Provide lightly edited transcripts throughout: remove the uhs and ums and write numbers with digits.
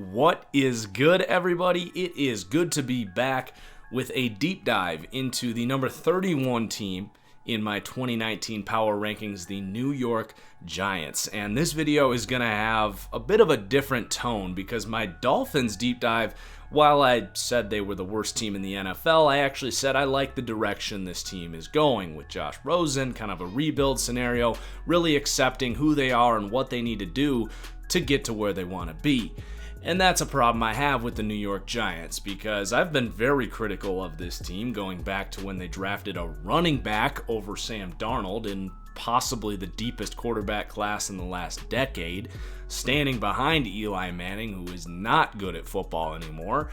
What is good, everybody? It is good to be back with a deep dive into the number 31 team in my 2019 power rankings, the New York Giants. And this video is going to have a bit of a different tone because my Dolphins deep dive, while I said they were the worst team in the NFL, I actually said I like the direction this team is going with Josh Rosen, kind of a rebuild scenario, really accepting who they are and what they need to do to get to where they want to be. And that's a problem I have with the New York Giants because I've been very critical of this team going back to when they drafted a running back over Sam Darnold in possibly the deepest quarterback class in the last decade, standing behind Eli Manning, who is not good at football anymore.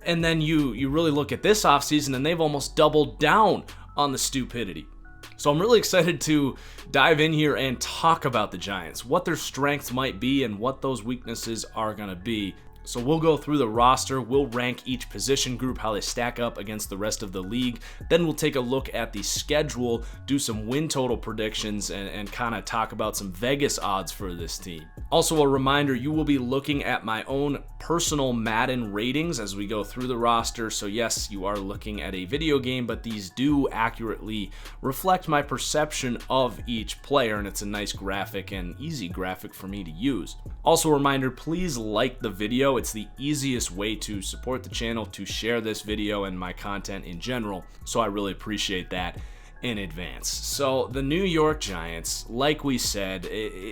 And then you really look at this offseason and they've almost doubled down on the stupidity. So I'm really excited to dive in here and talk about the Giants, what their strengths might be and what those weaknesses are going to be. So we'll go through the roster, we'll rank each position group, how they stack up against the rest of the league. Then we'll take a look at the schedule, do some win total predictions, and kind of talk about some Vegas odds for this team. Also a reminder, you will be looking at my own personal Madden ratings as we go through the roster. So yes, you are looking at a video game, but these do accurately reflect my perception of each player, and it's a nice graphic and easy graphic for me to use. Also a reminder, please like the video. It's the easiest way to support the channel, to share this video and my content in general, so I really appreciate that in advance. So the New York Giants, like we said,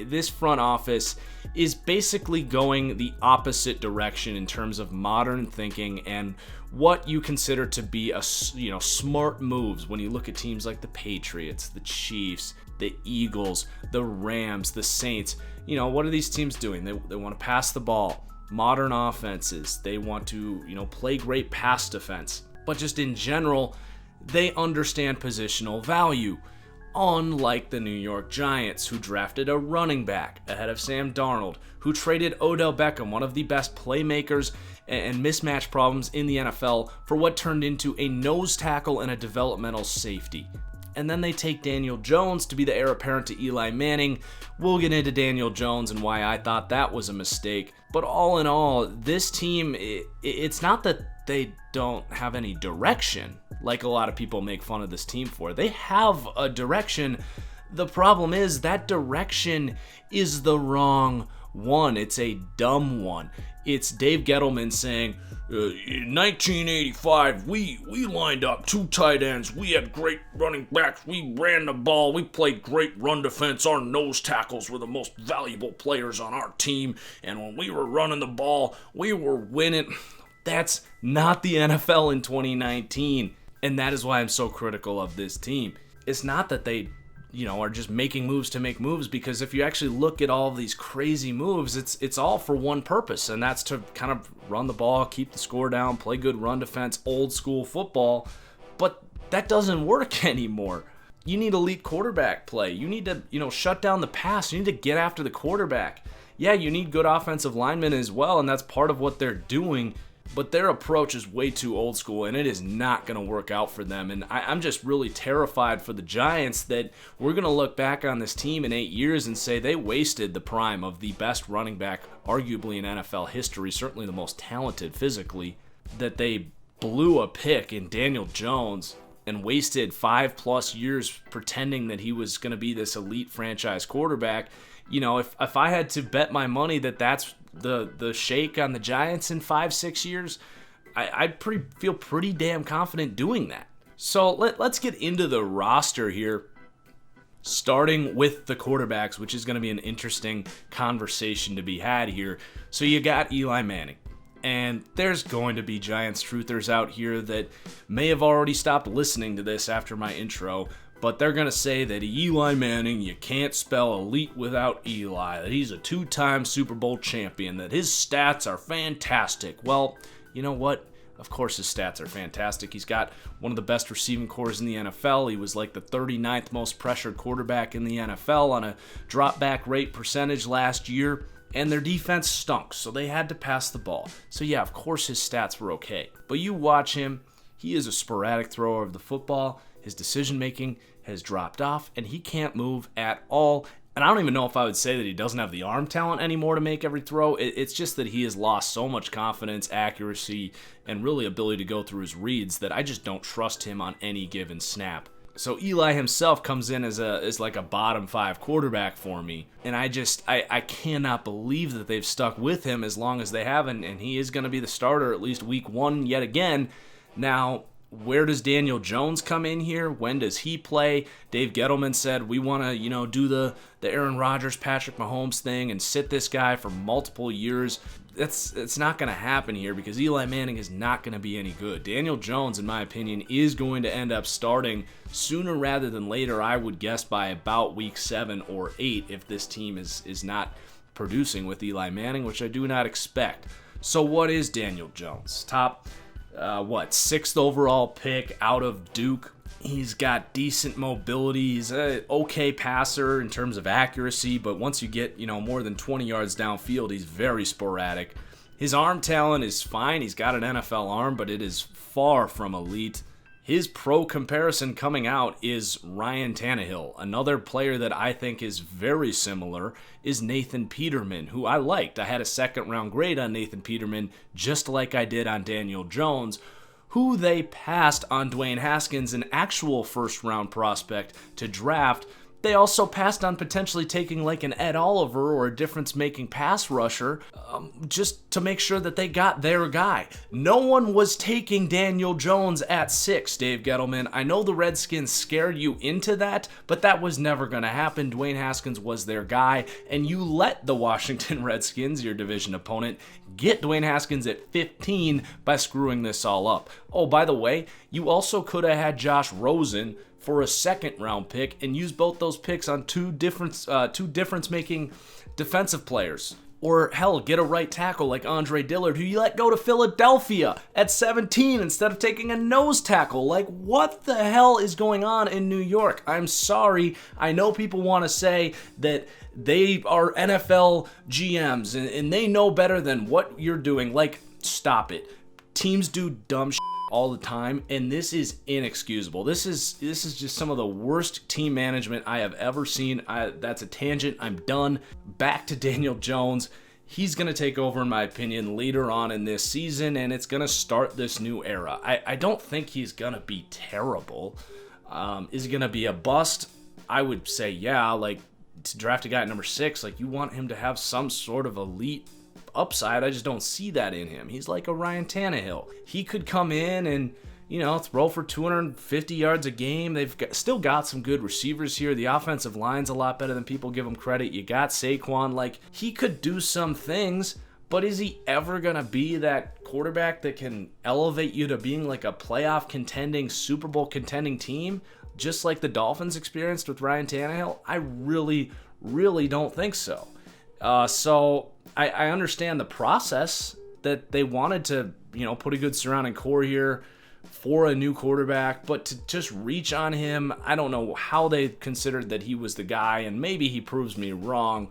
this front office is basically going the opposite direction in terms of modern thinking and what you consider to be smart moves when you look at teams like the Patriots, the Chiefs, the Eagles, the Rams, the Saints. What are these teams doing? They want to pass the ball. Modern offenses, they want to, play great pass defense, but just in general, they understand positional value. Unlike the New York Giants, who drafted a running back ahead of Sam Darnold, who traded Odell Beckham, one of the best playmakers and mismatch problems in the NFL, for what turned into a nose tackle and a developmental safety. And then they take Daniel Jones to be the heir apparent to Eli Manning. We'll get into Daniel Jones and why I thought that was a mistake. But all in all, this team, it's not that they don't have any direction, like a lot of people make fun of this team for. They have a direction. The problem is that direction is the wrong one. It's a dumb one. It's Dave Gettleman saying, in 1985, we lined up two tight ends. We had great running backs. We ran the ball. We played great run defense. Our nose tackles were the most valuable players on our team. And when we were running the ball, we were winning. That's not the NFL in 2019. And that is why I'm so critical of this team. It's not that they are just making moves to make moves, because if you actually look at all of these crazy moves, it's all for one purpose, and that's to kind of run the ball, keep the score down, play good run defense, old school football. But that doesn't work anymore. You need elite quarterback play. You need to, shut down the pass. You need to get after the quarterback. Yeah, you need good offensive linemen as well, and that's part of what they're doing. But their approach is way too old school, and it is not going to work out for them. And I'm just really terrified for the Giants that we're going to look back on this team in 8 years and say they wasted the prime of the best running back, arguably in NFL history, certainly the most talented physically, that they blew a pick in Daniel Jones and wasted 5+ years pretending that he was going to be this elite franchise quarterback. If I had to bet my money that that's the shake on the Giants in 5-6 years, I'd feel pretty damn confident doing that. So let's get into the roster here, starting with the quarterbacks, which is going to be an interesting conversation to be had here. So you got Eli Manning, and there's going to be Giants truthers out here that may have already stopped listening to this after my intro, but they're going to say that Eli Manning, you can't spell elite without Eli, that he's a 2-time Super Bowl champion, that his stats are fantastic. Well, you know what? Of course his stats are fantastic. He's got one of the best receiving cores in the NFL. He was like the 39th most pressured quarterback in the NFL on a drop back rate percentage last year. And their defense stunk, so they had to pass the ball. So yeah, of course his stats were okay. But you watch him, he is a sporadic thrower of the football. His decision making has dropped off, and he can't move at all. And I don't even know if I would say that he doesn't have the arm talent anymore to make every throw. It's just that he has lost so much confidence, accuracy, and really ability to go through his reads that I just don't trust him on any given snap. So Eli himself comes in as like a bottom 5 quarterback for me. And I cannot believe that they've stuck with him as long as they have. And he is going to be the starter at least week 1 yet again. Now, where does Daniel Jones come in here? When does he play? Dave Gettleman said we want to, do the Aaron Rodgers, Patrick Mahomes thing and sit this guy for multiple years. It's not going to happen here because Eli Manning is not going to be any good. Daniel Jones, in my opinion, is going to end up starting sooner rather than later. I would guess by about week 7 or 8 if this team is not producing with Eli Manning, which I do not expect. So what is Daniel Jones? Top 6th overall pick out of Duke. He's got decent mobility. He's an okay passer in terms of accuracy, but once you get, more than 20 yards downfield, he's very sporadic. His arm talent is fine. He's got an NFL arm, but it is far from elite. His pro comparison coming out is Ryan Tannehill. Another player that I think is very similar is Nathan Peterman, who I liked. I had a 2nd-round grade on Nathan Peterman, just like I did on Daniel Jones, who they passed on Dwayne Haskins, an actual 1st-round prospect to draft. They also passed on potentially taking like an Ed Oliver or a difference-making pass rusher just to make sure that they got their guy. No one was taking Daniel Jones at 6, Dave Gettleman. I know the Redskins scared you into that, but that was never going to happen. Dwayne Haskins was their guy, and you let the Washington Redskins, your division opponent, get Dwayne Haskins at 15 by screwing this all up. Oh, by the way, you also could have had Josh Rosen for a 2nd-round pick and use both those picks on two difference-making defensive players. Or, hell, get a right tackle like Andre Dillard, who you let go to Philadelphia at 17 instead of taking a nose tackle. Like, what the hell is going on in New York? I'm sorry. I know people want to say that they are NFL GMs and they know better than what you're doing. Like, stop it. Teams do dumb shit all the time, and this is inexcusable. This is just some of the worst team management I have ever seen. That's a tangent. I'm done. Back to Daniel Jones. He's going to take over, in my opinion, later on in this season, and it's going to start this new era. I don't think he's going to be terrible. Is he going to be a bust? I would say, yeah. Like, to draft a guy at number 6, like, you want him to have some sort of elite upside. I just don't see that in him. He's like a Ryan Tannehill. He could come in and, throw for 250 yards a game. They've still got some good receivers here. The offensive line's a lot better than people give him credit. You got Saquon. Like, he could do some things, but is he ever going to be that quarterback that can elevate you to being like a playoff contending, Super Bowl contending team, just like the Dolphins experienced with Ryan Tannehill? I really, really don't think so. So I understand the process that they wanted to, put a good surrounding core here for a new quarterback, but to just reach on him, I don't know how they considered that he was the guy, and maybe he proves me wrong.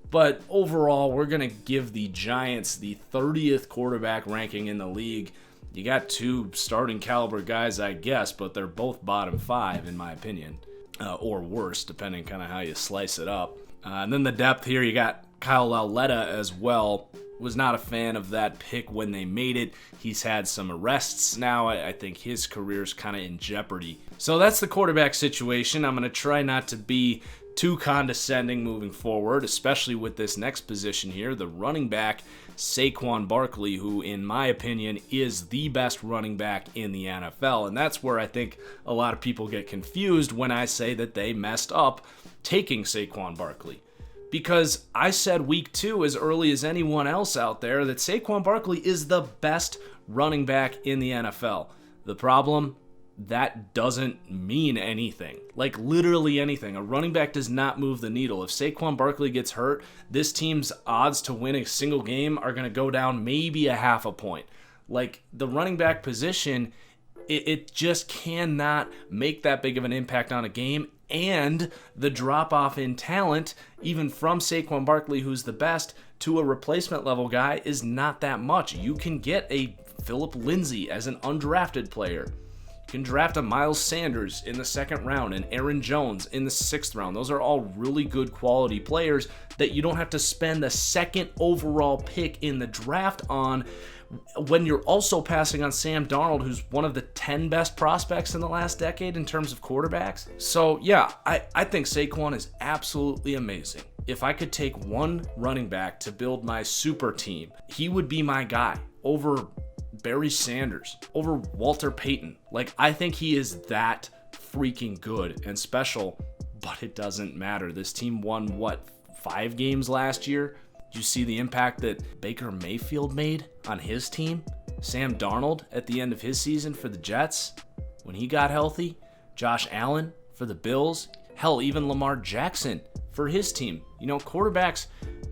But overall, we're going to give the Giants the 30th quarterback ranking in the league. You got 2 starting caliber guys, I guess, but they're both bottom 5 in my opinion, or worse, depending kind of how you slice it up. And then the depth here, you got Kyle Lauletta as well. Was not a fan of that pick when they made it. He's had some arrests now. I think his career's kind of in jeopardy. So that's the quarterback situation. I'm going to try not to be too condescending moving forward, especially with this next position here, the running back, Saquon Barkley, who in my opinion is the best running back in the NFL. And that's where I think a lot of people get confused when I say that they messed up taking Saquon Barkley. Because I said week 2 as early as anyone else out there that Saquon Barkley is the best running back in the NFL. The problem, that doesn't mean anything. Like literally anything. A running back does not move the needle. If Saquon Barkley gets hurt, this team's odds to win a single game are going to go down maybe a half a point. Like the running back position, it just cannot make that big of an impact on a game. And the drop-off in talent, even from Saquon Barkley, who's the best, to a replacement level guy is not that much. You can get a Phillip Lindsay as an undrafted player. You can draft a Miles Sanders in the 2nd round and Aaron Jones in the 6th round. Those are all really good quality players that you don't have to spend the 2nd overall pick in the draft on, when you're also passing on Sam Darnold, who's one of the 10 best prospects in the last decade in terms of quarterbacks. So yeah, I think Saquon is absolutely amazing. If I could take one running back to build my super team, he would be my guy over Barry Sanders, over Walter Payton. Like, I think he is that freaking good and special, but it doesn't matter. This team won, 5 games last year? Did you see the impact that Baker Mayfield made on his team? Sam Darnold at the end of his season for the Jets, when he got healthy? Josh Allen for the Bills? Hell, even Lamar Jackson for his team. You know, quarterbacks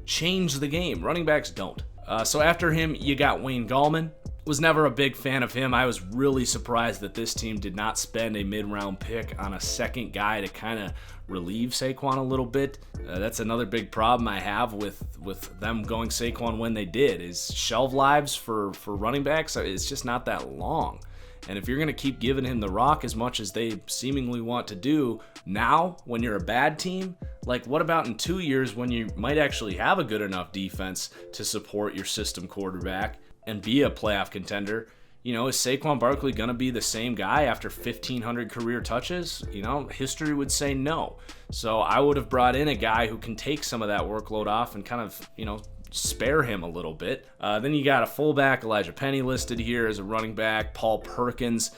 change the game. Running backs don't. So after him, you got Wayne Gallman. Was never a big fan of him. I was really surprised that this team did not spend a mid-round pick on a second guy to kind of relieve Saquon a little bit. That's another big problem I have with them going Saquon when they did, is shelf lives for running backs. It's just not that long. And if you're going to keep giving him the rock as much as they seemingly want to do now, when you're a bad team, like, what about in 2 years when you might actually have a good enough defense to support your system quarterback and be a playoff contender? You know, is Saquon Barkley going to be the same guy after 1,500 career touches? You know, history would say no. So I would have brought in a guy who can take some of that workload off and kind of, you know, spare him a little bit. Then you got a fullback, Elijah Penny, listed here as a running back. Paul Perkins,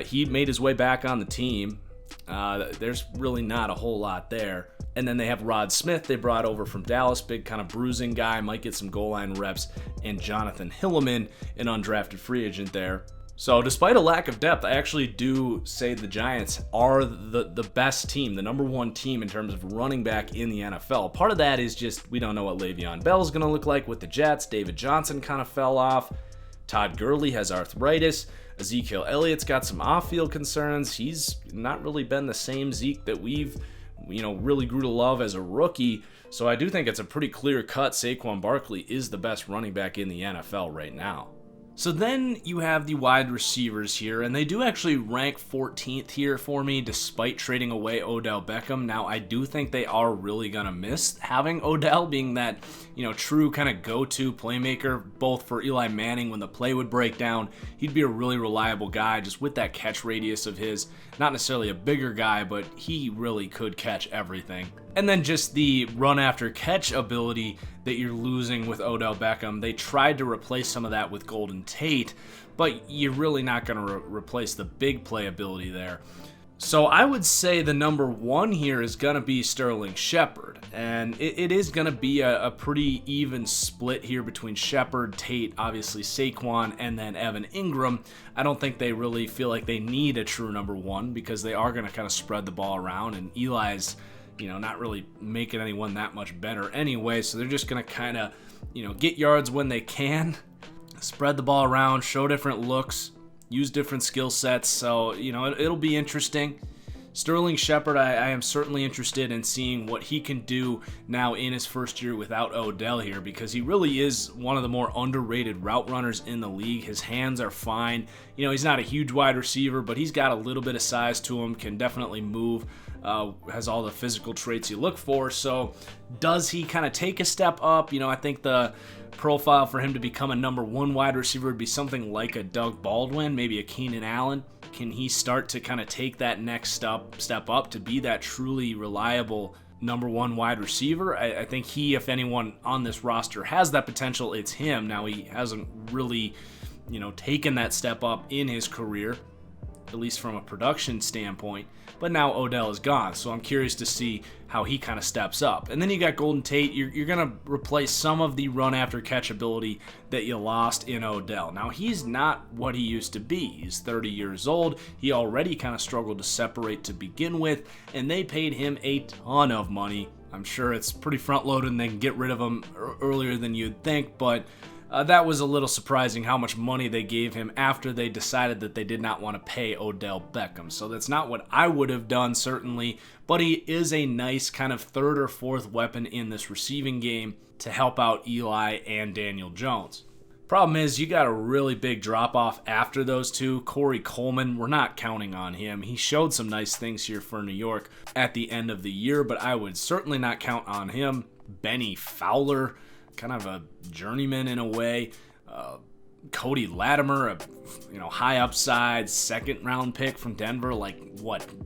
he made his way back on the team. There's really not a whole lot there. And then they have Rod Smith they brought over from Dallas, big kind of bruising guy, might get some goal line reps, and Jonathan Hilliman, an undrafted free agent there. So despite a lack of depth, I actually do say the Giants are the best team, the number 1 team in terms of running back in the NFL. Part of that is just we don't know what Le'Veon Bell is going to look like with the Jets. David Johnson kind of fell off. Todd Gurley has arthritis. Ezekiel Elliott's got some off-field concerns. He's not really been the same Zeke that we've, you know, really grew to love as a rookie. So I do think it's a pretty clear cut. Saquon Barkley is the best running back in the NFL right now. So then you have the wide receivers here, and they do actually rank 14th here for me, despite trading away Odell Beckham. Now, I do think they are really going to miss having Odell being that, you know, true kind of go-to playmaker, both for Eli Manning when the play would break down. He'd be a really reliable guy just with that catch radius of his. Not necessarily a bigger guy, but he really could catch everything. And then just the run after catch ability that you're losing with Odell Beckham. They tried to replace some of that with Golden Tate, but you're really not going to replace the big play ability there. So I would say the number 1 here is going to be Sterling Shepard, and it is going to be a pretty even split here between Shepard, Tate, obviously Saquon, and then Evan Ingram. I don't think they really feel like they need a true number 1 because they are going to kind of spread the ball around, and Eli's, you know, not really making anyone that much better anyway, so they're just going to kind of, you know, get yards when they can, spread the ball around, show different looks, use different skill sets. So, you know, it'll be interesting. Sterling Shepard, I am certainly interested in seeing what he can do now in his first year without Odell here, because he really is one of the more underrated route runners in the league. His hands are fine. You know, he's not a huge wide receiver, but he's got a little bit of size to him, can definitely move, has all the physical traits you look for. So does he kind of take a step up? You know, I think the profile for him to become a number 1 wide receiver would be something like a Doug Baldwin, maybe a Keenan Allen. Can he start to kind of take that next step up to be that truly reliable number 1 wide receiver? I think he, if anyone on this roster has that potential, it's him. Now, he hasn't really, you know, taken that step up in his career, at least from a production standpoint. But now Odell is gone, so I'm curious to see how he kind of steps up. And then you got Golden Tate. You're going to replace some of the run-after-catch ability that you lost in Odell. Now, he's not what he used to be. He's 30 years old. He already kind of struggled to separate to begin with, and they paid him a ton of money. I'm sure it's pretty front-loaded and they can get rid of him earlier than you'd think, but that was a little surprising how much money they gave him after they decided that they did not want to pay Odell Beckham. So that's not what I would have done, certainly, but he is a nice kind of 3rd or 4th weapon in this receiving game to help out Eli and Daniel Jones. Problem is, you got a really big drop-off after those two. Corey Coleman, we're not counting on him. He showed some nice things here for New York at the end of the year, but I would certainly not count on him. Benny Fowler, kind of a journeyman in a way. Cody Latimer, a high upside second-round pick from Denver,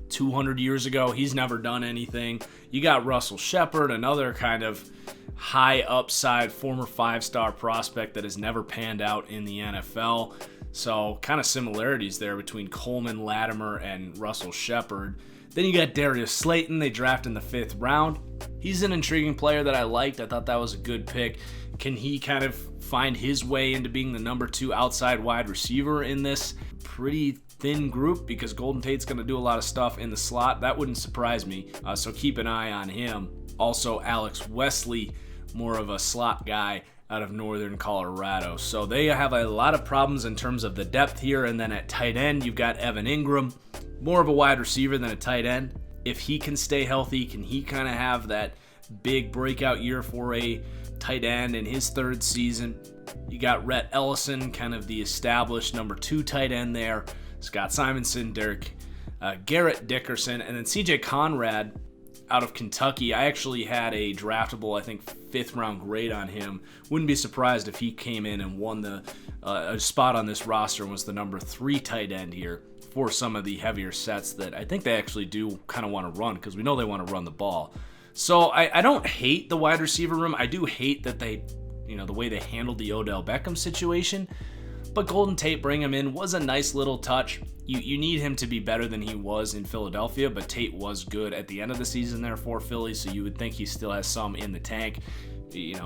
200 years ago. He's never done anything. You got Russell Shepard, another kind of high upside former 5-star prospect that has never panned out in the NFL. So kind of similarities there between Coleman, Latimer, and Russell Shepard. Then you got Darius Slayton. They draft in the 5th round. He's an intriguing player that I liked. I thought that was a good pick. Can he kind of find his way into being the number 2 outside wide receiver in this pretty thin group? Because Golden Tate's going to do a lot of stuff in the slot. That wouldn't surprise me. So keep an eye on him. Also, Alex Wesley, more of a slot guy out of Northern Colorado. So they have a lot of problems in terms of the depth here. And then at tight end, you've got Evan Ingram, more of a wide receiver than a tight end. If he can stay healthy, can he kind of have that big breakout year for a tight end in his 3rd season? You got Rhett Ellison, kind of the established number 2 tight end there. Scott Simonson, Garrett Dickerson, and then CJ Conrad out of Kentucky. I actually had a draftable, 5th round grade on him. Wouldn't be surprised if he came in and won the a spot on this roster and was the number 3 tight end here for some of the heavier sets that I think they actually do kind of want to run, because we know they want to run the ball. So I don't hate the wide receiver room. I do hate that they, the way they handled the Odell Beckham situation. But Golden Tate bringing him in was a nice little touch. You need him to be better than he was in Philadelphia, but Tate was good at the end of the season there for Philly, so you would think he still has some in the tank.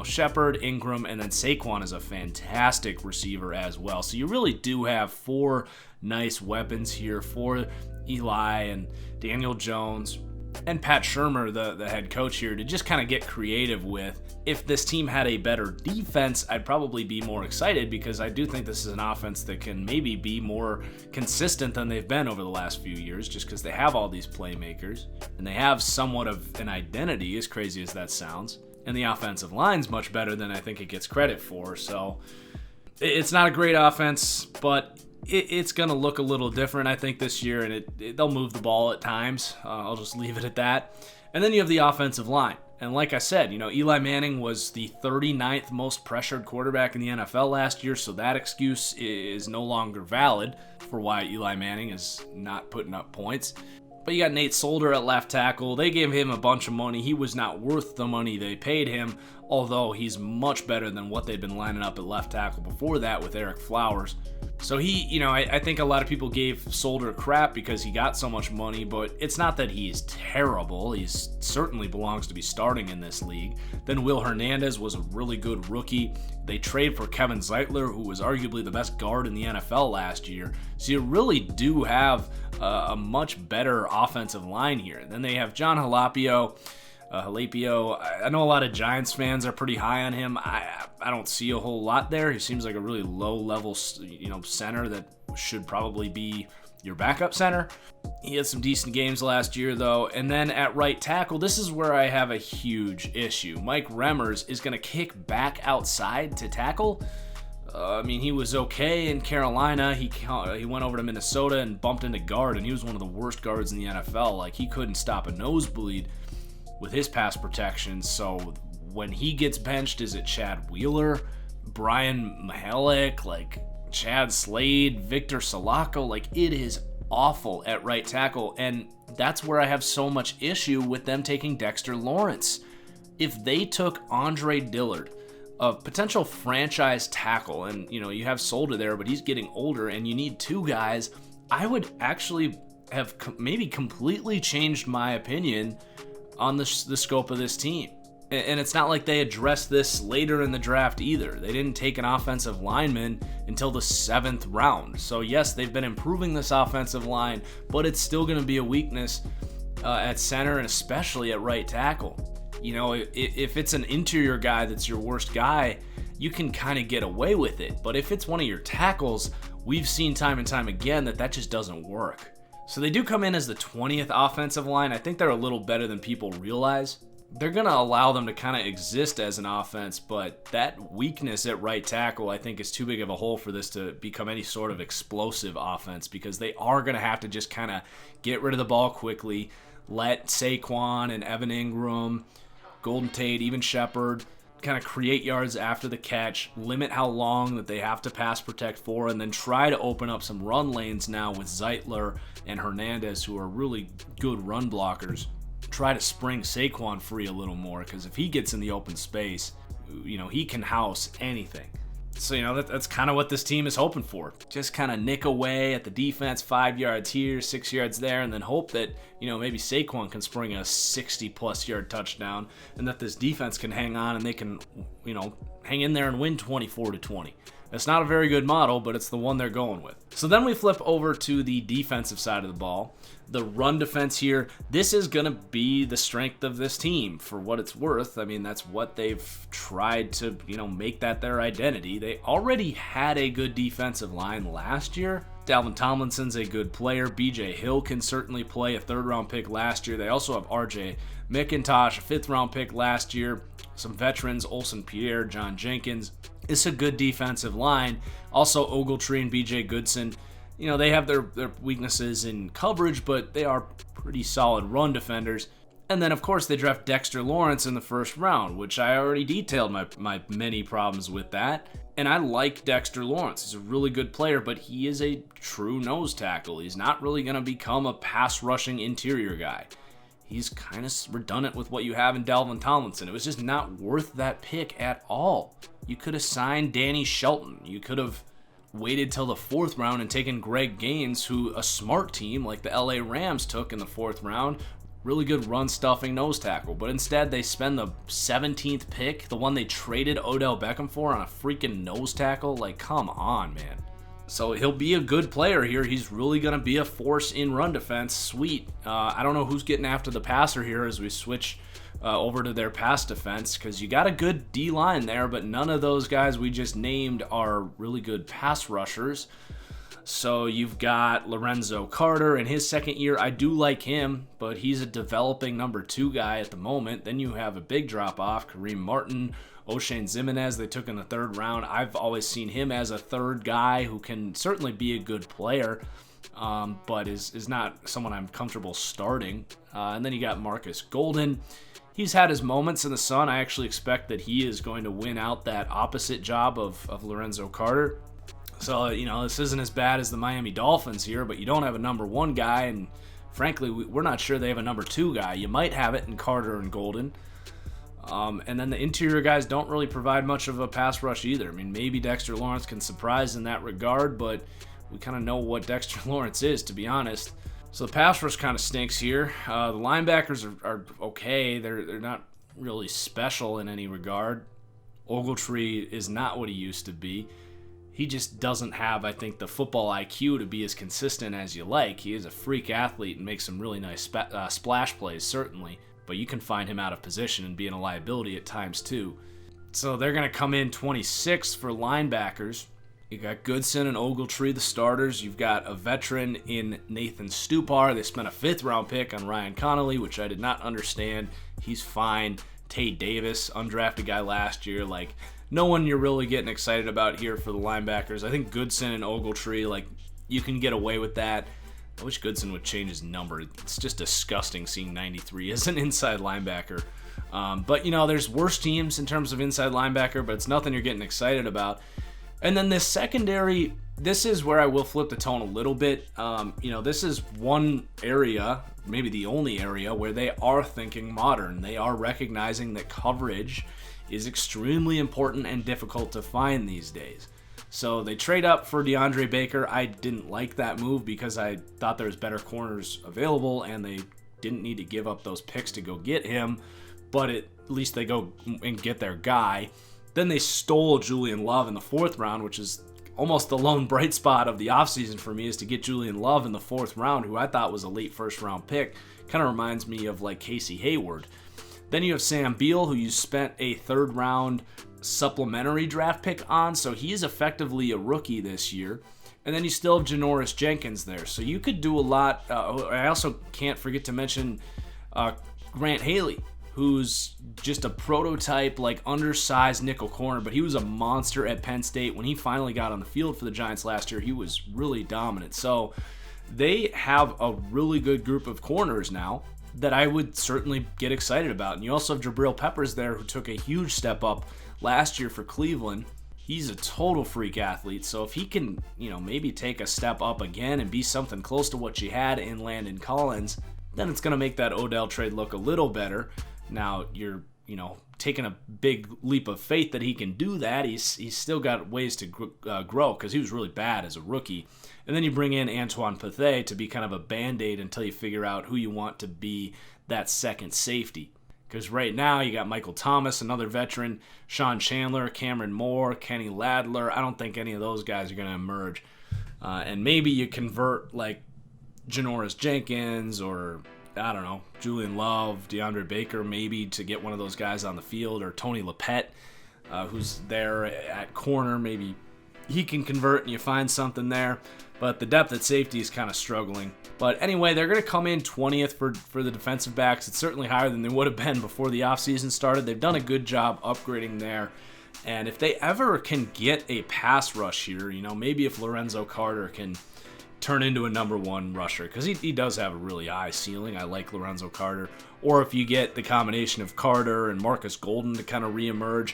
Shepard, Ingram, and then Saquon is a fantastic receiver as well. So you really do have 4 nice weapons here for Eli and Daniel Jones and Pat Shurmur, the head coach here, to just kind of get creative with. If this team had a better defense, I'd probably be more excited, because I do think this is an offense that can maybe be more consistent than they've been over the last few years, just because they have all these playmakers and they have somewhat of an identity, as crazy as that sounds. And the offensive line's much better than I think it gets credit for. So it's not a great offense, but it's going to look a little different, I think, this year, and they'll move the ball at times. I'll just leave it at that. And then you have the offensive line. And like I said, Eli Manning was the 39th most pressured quarterback in the NFL last year, so that excuse is no longer valid for why Eli Manning is not putting up points. But you got Nate Solder at left tackle. They gave him a bunch of money. He was not worth the money they paid him, although he's much better than what they'd been lining up at left tackle before that with Eric Flowers. So he, I think a lot of people gave Solder crap because he got so much money, but it's not that he's terrible. He certainly belongs to be starting in this league. Then Will Hernandez was a really good rookie. They trade for Kevin Zeitler, who was arguably the best guard in the NFL last year. So you really do have a much better offensive line here. Then they have John Halapio. I know a lot of Giants fans are pretty high on him. I don't see a whole lot there. He seems like a really low-level, center that should probably be your backup center. He had some decent games last year, though. And then at right tackle, this is where I have a huge issue. Mike Remmers is going to kick back outside to tackle. He was okay in Carolina. He went over to Minnesota and bumped into guard, and he was one of the worst guards in the NFL. He couldn't stop a nosebleed with his pass protection. So when he gets benched, is it Chad Wheeler, Brian Mihalik, Chad Slade, Victor Salako? It is awful at right tackle, and that's where I have so much issue with them taking Dexter Lawrence. If they took Andre Dillard, a potential franchise tackle, and you have Solder there, but he's getting older, and you need 2 guys, I would actually have maybe completely changed my opinion on the scope of this team. And it's not like they addressed this later in the draft either. They didn't take an offensive lineman until the 7th round. So yes, they've been improving this offensive line, but it's still going to be a weakness at center and especially at right tackle. If it's an interior guy that's your worst guy, you can kind of get away with it. But if it's one of your tackles, we've seen time and time again that just doesn't work. So they do come in as the 20th offensive line. I think they're a little better than people realize. they're going to allow them to kind of exist as an offense, but that weakness at right tackle I think is too big of a hole for this to become any sort of explosive offense, because they are going to have to just kind of get rid of the ball quickly, let Saquon and Evan Ingram, Golden Tate, even Shepard kind of create yards after the catch, limit how long that they have to pass protect for, and then try to open up some run lanes now with Zeitler and Hernandez, who are really good run blockers. Try to spring Saquon free a little more, because if he gets in the open space, he can house anything. So, that's kind of what this team is hoping for. Just kind of nick away at the defense, 5 yards here, 6 yards there, and then hope that, maybe Saquon can spring a 60-plus yard touchdown, and that this defense can hang on and they can, hang in there and win 24-20. It's not a very good model, but it's the one they're going with. So then we flip over to the defensive side of the ball. The run defense here, this is going to be the strength of this team for what it's worth. I mean, that's what they've tried to, make that their identity. They already had a good defensive line last year. Dalvin Tomlinson's a good player. BJ Hill can certainly play, a third-round pick last year. They also have RJ McIntosh, a fifth-round pick last year. Some veterans, Olsen Pierre, John Jenkins. It's a good defensive line. Also, Ogletree and BJ Goodson. They have their weaknesses in coverage, but they are pretty solid run defenders. And then, of course, they draft Dexter Lawrence in the first round, which I already detailed my many problems with that. And I like Dexter Lawrence. He's a really good player, but he is a true nose tackle. He's not really going to become a pass-rushing interior guy. He's kind of redundant with what you have in Dalvin Tomlinson. It was just not worth that pick at all. You could have signed Danny Shelton. You could have waited till the fourth round and taken Greg Gaines, who a smart team like the LA Rams took in the fourth round. Really good run-stuffing nose tackle. But instead, they spend the 17th pick, the one they traded Odell Beckham for, on a freaking nose tackle. Like, come on, man. So he'll be a good player here. He's really going to be a force in run defense. Sweet. I don't know who's getting after the passer here as we switch over to their pass defense, because you got a good D-line there, but none of those guys we just named are really good pass rushers. So you've got Lorenzo Carter in his second year. I do like him, but he's a developing number 2 guy at the moment. Then you have a big drop-off, Kareem Martin, O'Shane Ximenez they took in the third round. I've always seen him as a third guy who can certainly be a good player, but is not someone I'm comfortable starting. And then you got Marcus Golden. He's had his moments in the sun. I actually expect that he is going to win out that opposite job of Lorenzo Carter. So, this isn't as bad as the Miami Dolphins here, but you don't have a number 1 guy, and frankly, we're not sure they have a number 2 guy. You might have it in Carter and Golden. And then the interior guys don't really provide much of a pass rush either. I mean, maybe Dexter Lawrence can surprise in that regard, but we kind of know what Dexter Lawrence is, to be honest. So the pass rush kind of stinks here. The linebackers are okay. They're not really special in any regard. Ogletree is not what he used to be. He just doesn't have, I think, the football IQ to be as consistent as you like. He is a freak athlete and makes some really nice splash plays, certainly. But you can find him out of position and being a liability at times, too. So they're going to come in 26 for linebackers. You got Goodson and Ogletree, the starters. You've got a veteran in Nathan Stupar. They spent a 5th-round pick on Ryan Connolly, which I did not understand. He's fine. Tay Davis, undrafted guy last year. Like, no one you're really getting excited about here for the linebackers. I think Goodson and Ogletree, you can get away with that. I wish Goodson would change his number. It's just disgusting seeing 93 as an inside linebacker. But, there's worse teams in terms of inside linebacker, but it's nothing you're getting excited about. And then this secondary, this is where I will flip the tone a little bit. This is one area, maybe the only area, where they are thinking modern. They are recognizing that coverage is extremely important and difficult to find these days. So they trade up for DeAndre Baker. I didn't like that move because I thought there was better corners available and they didn't need to give up those picks to go get him, but at least they go and get their guy. Then they stole Julian Love in the 4th round, which is almost the lone bright spot of the offseason for me, is to get Julian Love in the 4th round, who I thought was a late 1st-round pick. Kind of reminds me of Casey Hayward. Then you have Sam Beal, who you spent a 3rd-round supplementary draft pick on, so he's effectively a rookie this year. And then you still have Janoris Jenkins there, so you could do a lot. I also can't forget to mention Grant Haley, who's just a prototype, like undersized nickel corner, but he was a monster at Penn State. When he finally got on the field for the Giants last year, he was really dominant. So they have a really good group of corners now that I would certainly get excited about. And you also have Jabril Peppers there, who took a huge step up last year for Cleveland. He's a total freak athlete. So if he can, maybe take a step up again and be something close to what you had in Landon Collins, then it's going to make that Odell trade look a little better. Now you're, taking a big leap of faith that he can do that. He's still got ways to grow, because he was really bad as a rookie. And then you bring in Antoine Pathé to be kind of a Band-Aid until you figure out who you want to be that second safety. Because right now you got Michael Thomas, another veteran, Sean Chandler, Cameron Moore, Kenny Ladler. I don't think any of those guys are going to emerge. And maybe you convert like Janoris Jenkins or, I don't know, Julian Love, DeAndre Baker, maybe to get one of those guys on the field, or Tony Lippett, who's there at corner. Maybe he can convert and you find something there. But the depth at safety is kind of struggling. But anyway, they're going to come in 20th for the defensive backs. It's certainly higher than they would have been before the offseason started. They've done a good job upgrading there. And if they ever can get a pass rush here, maybe if Lorenzo Carter can turn into a number one rusher, because he does have a really high ceiling. I like Lorenzo Carter. Or if you get the combination of Carter and Marcus Golden to kind of reemerge,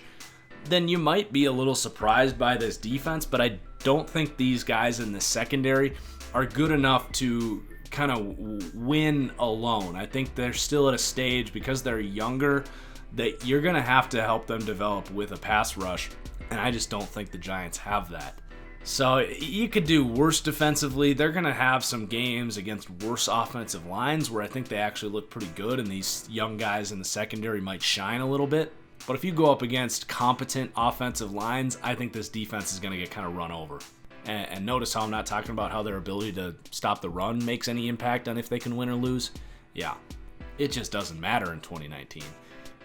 then you might be a little surprised by this defense. But I don't think these guys in the secondary are good enough to kind of win alone. I think they're still at a stage, because they're younger, that you're going to have to help them develop with a pass rush. And I just don't think the Giants have that. So you could do worse defensively. They're going to have some games against worse offensive lines where I think they actually look pretty good, and these young guys in the secondary might shine a little bit. But if you go up against competent offensive lines, I think this defense is going to get kind of run over. And notice how I'm not talking about how their ability to stop the run makes any impact on if they can win or lose. Yeah, it just doesn't matter in 2019.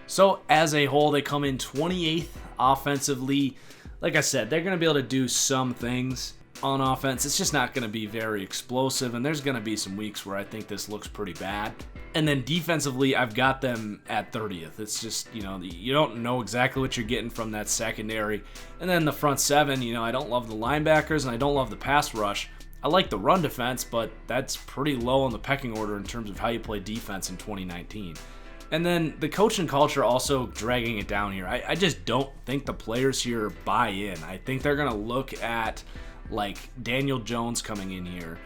So as a whole, they come in 28th offensively. Like I said, they're going to be able to do some things on offense. It's just not going to be very explosive, and there's going to be some weeks where I think this looks pretty bad. And then defensively, I've got them at 30th. It's just, you don't know exactly what you're getting from that secondary. And then the front seven, I don't love the linebackers, and I don't love the pass rush. I like the run defense, but that's pretty low on the pecking order in terms of how you play defense in 2019. And then the coaching culture also dragging it down here. I just don't think the players here buy in. I think they're going to look at like Daniel Jones coming in here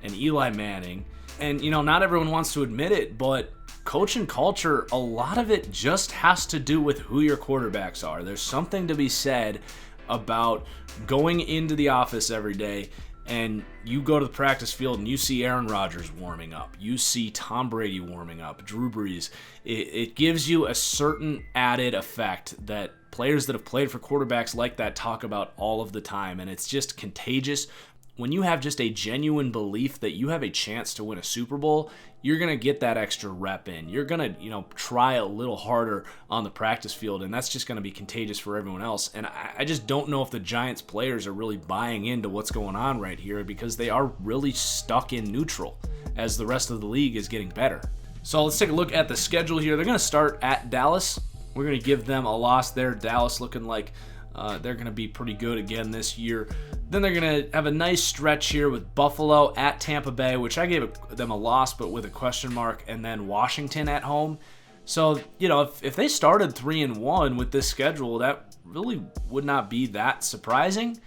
and Eli Manning. And, not everyone wants to admit it, but coaching culture, a lot of it just has to do with who your quarterbacks are. There's something to be said about going into the office every day and you go to the practice field and you see Aaron Rodgers warming up. You see Tom Brady warming up, Drew Brees. It gives you a certain added effect that players that have played for quarterbacks like that talk about all of the time, and it's just contagious. When you have just a genuine belief that you have a chance to win a Super Bowl, you're going to get that extra rep in. You're going to, try a little harder on the practice field, and that's just going to be contagious for everyone else. And I just don't know if the Giants players are really buying into what's going on right here, because they are really stuck in neutral as the rest of the league is getting better. So let's take a look at the schedule here. They're going to start at Dallas. We're going to give them a loss there. Dallas looking like they're going to be pretty good again this year. Then they're going to have a nice stretch here with Buffalo at Tampa Bay, which I gave them a loss, but with a question mark, and then Washington at home. So, if they started 3-1 with this schedule, that really would not be that surprising.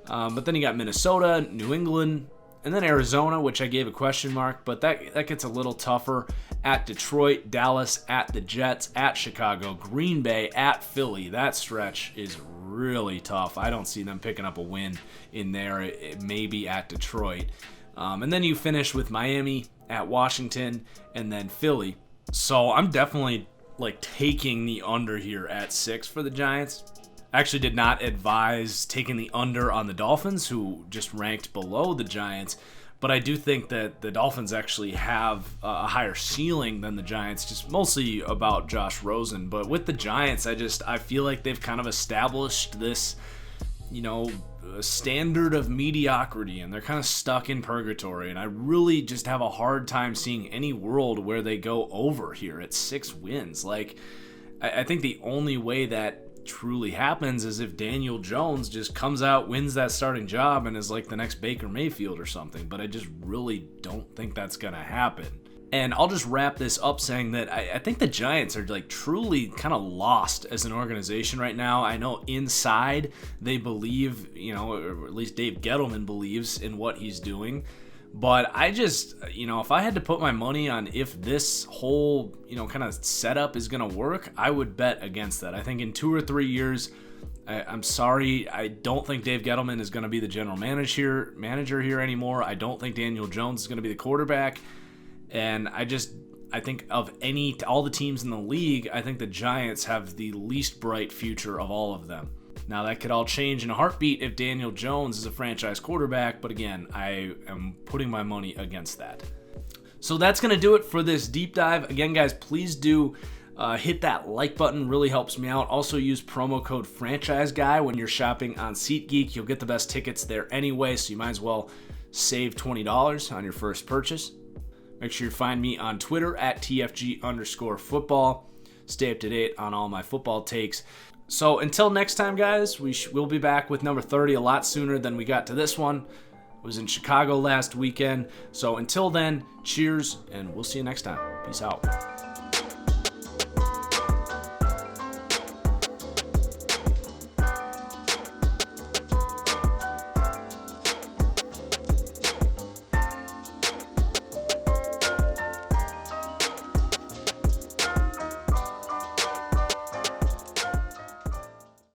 But then you got Minnesota, New England, and then Arizona, which I gave a question mark, but that gets a little tougher. At Detroit, Dallas, at the Jets, at Chicago, Green Bay, at Philly. That stretch is really tough. I don't see them picking up a win in there. It may be at Detroit. And then you finish with Miami, at Washington, and then Philly. So I'm definitely taking the under here at 6 for the Giants. I actually did not advise taking the under on the Dolphins, who just ranked below the Giants. But I do think that the Dolphins actually have a higher ceiling than the Giants, just mostly about Josh Rosen. But with the Giants, I feel like they've kind of established this, a standard of mediocrity, and they're kind of stuck in purgatory. And I really just have a hard time seeing any world where they go over here at 6 wins. Like, I think the only way that truly happens is if Daniel Jones just comes out, wins that starting job, and is like the next Baker Mayfield or something. But I just really don't think that's going to happen. And I'll just wrap this up saying that I think the Giants are like truly kind of lost as an organization right now. I know inside they believe, or at least Dave Gettleman believes in what he's doing. But I just, if I had to put my money on if this whole, kind of setup is going to work, I would bet against that. I think in 2 or 3 years, I'm sorry, I don't think Dave Gettleman is going to be the general manager here anymore. I don't think Daniel Jones is going to be the quarterback. And I think of all the teams in the league, I think the Giants have the least bright future of all of them. Now, that could all change in a heartbeat if Daniel Jones is a franchise quarterback, but again, I am putting my money against that. So that's going to do it for this deep dive. Again, guys, please do hit that like button. Really helps me out. Also, use promo code FranchiseGuy when you're shopping on SeatGeek. You'll get the best tickets there anyway, so you might as well save $20 on your first purchase. Make sure you find me on Twitter at TFG_football. Stay up to date on all my football takes. So until next time, guys, we'll be back with number 30 a lot sooner than we got to this one. I was in Chicago last weekend. So until then, cheers, and we'll see you next time. Peace out.